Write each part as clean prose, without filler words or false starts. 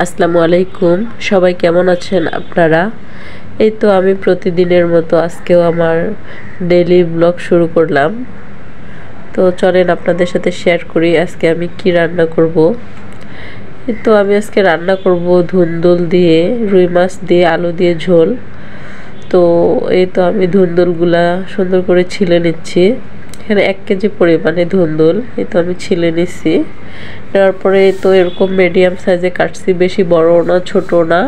আসসালামু আলাইকুম। সবাই কেমন আছেন আপনারা? এই তো আমি প্রতিদিনের মতো আজকেও আমার ডেইলি ব্লগ শুরু করলাম। তো চলেন আপনাদের সাথে শেয়ার করি আজকে আমি কি রান্না করব। এই তো আমি আজকে রান্না করব ধুন্দুল দিয়ে, রুই মাছ দিয়ে, আলু দিয়ে ঝোল। তো এই তো আমি ধুন্দুলগুলা সুন্দর করে ছিলে নিচ্ছি। এখানে 1 কেজি পরিমাণে ধুন্দুল এই তো আমি ছিলে নিচ্ছি। তারপরে তো এরকম মিডিয়াম সাইজে কাটছি, বেশি বড় না ছোট না।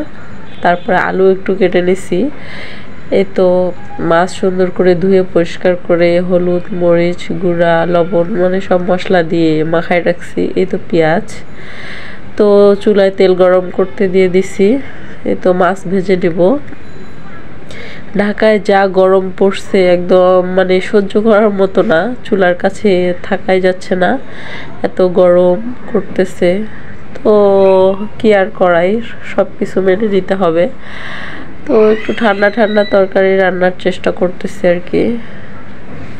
তারপরে আলু একটু কেটে নিছি। এই তো মাছ সুন্দর করে ধুয়ে পরিষ্কার করে হলুদ, মরিচ গুঁড়া, লবণ মানে সব মশলা দিয়ে মাখায় রাখছি। এই তো পেঁয়াজ, তো চুলায় তেল গরম করতে দিয়ে দিছি। এই তো মাছ ভেজে নেব। ঢাকায় যা গরম পড়ছে একদম মানে সহ্য করার মতো না, চুলার কাছে থাকাই যাচ্ছে না, এত গরম করতেছে। তো কি আর করাই, সব কিছু মেনে নিতে হবে। তো একটু ঠান্ডা ঠান্ডা তরকারি রান্নার চেষ্টা করতেছি আর কি।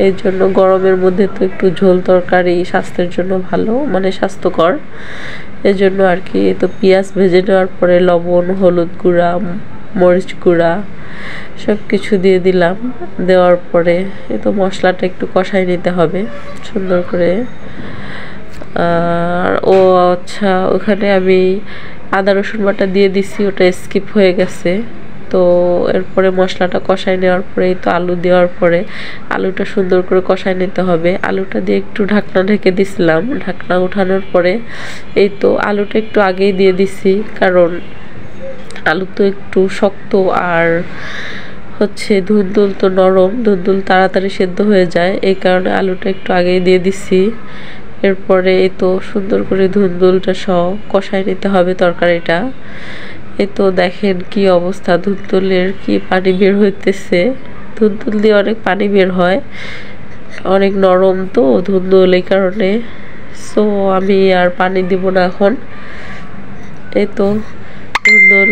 এই জন্য গরমের মধ্যে তো একটু ঝোল তরকারি স্বাস্থ্যের জন্য ভালো, মানে স্বাস্থ্যকর। এই জন্য আর কি। তো পেঁয়াজ ভেজে নেওয়ার পরে লবণ, হলুদ গুঁড়া, মরিচ গুঁড়া সব কিছু দিয়ে দিলাম। দেওয়ার পরে এই তো মশলাটা একটু কষাই নিতে হবে সুন্দর করে। আর আচ্ছা, ওখানে আমি আদা রসুন বাটা দিয়ে দিছি, ওটা স্কিপ হয়ে গেছে। তো এরপরে মশলাটা কষাই নেওয়ার পরে তো আলু দেওয়ার পরে আলুটা সুন্দর করে কষাই নিতে হবে। আলুটা দিয়ে একটু ঢাকনা ঢেকে দিছিলাম। ঢাকনা উঠানোর পরে এই তো আলুটা একটু আগেই দিয়ে দিছি, কারণ আলু তো একটু শক্ত, আর হচ্ছে ধুন্দুল তো নরম, ধুন্দুল তাড়াতাড়ি সেদ্ধ হয়ে যায়, এই কারণে আলুটা একটু আগেই দিয়ে দিছি। এরপরে এই তো সুন্দর করে ধুন্দুলটা সহ কষাই নিতে হবে তরকারিটা। এই তো দেখেন কি অবস্থা, ধুন্দুলের কি পানি বের হইতেছে। ধুন্দুল দিয়ে অনেক পানি বের হয়, অনেক নরম তো ধুন্দুল, এই কারণে। সো আমি আর পানি দিব না এখন। এই তো ধুন্দুল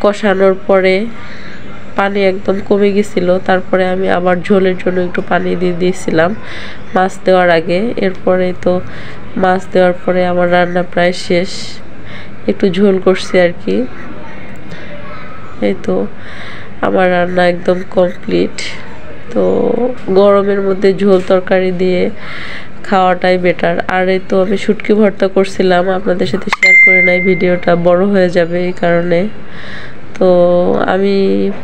কষানোর পরে পানি একদম কমে গেছিলো। তারপরে আমি আবার ঝোলের জন্য একটু পানি দিয়ে দিয়েছিলাম মাছ দেওয়ার আগে। এরপরে তো মাছ দেওয়ার পরে আমার রান্না প্রায় শেষ, একটু ঝোল করছি আর কি। এই তো আমার রান্না একদম কমপ্লিট। তো গরমের মধ্যে ঝোল তরকারি দিয়ে খাওয়াটাই বেটার। আর এই তো আমি শুটকি ভর্তা করছিলাম, আপনাদের সাথে শেয়ার করে নাই, ভিডিওটা বড় হয়ে যাবে এই কারণে। তো আমি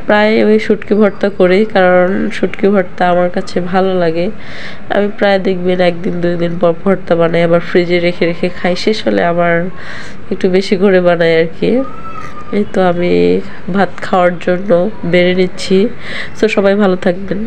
প্রায় ওই শুটকি ভর্তা করি, কারণ শুটকি ভর্তা আমার কাছে ভালো লাগে। আমি প্রায় দেখবেন 1 দিন 2 দিন পর ভর্তা বানাই, আবার ফ্রিজে রেখে রেখে খাই, শেষ হলে আবার একটু বেশি করে বানাই আর কি। এই তো আমি ভাত খাওয়ার জন্য বেড়ে নিচ্ছি। তো সবাই ভালো থাকবেন।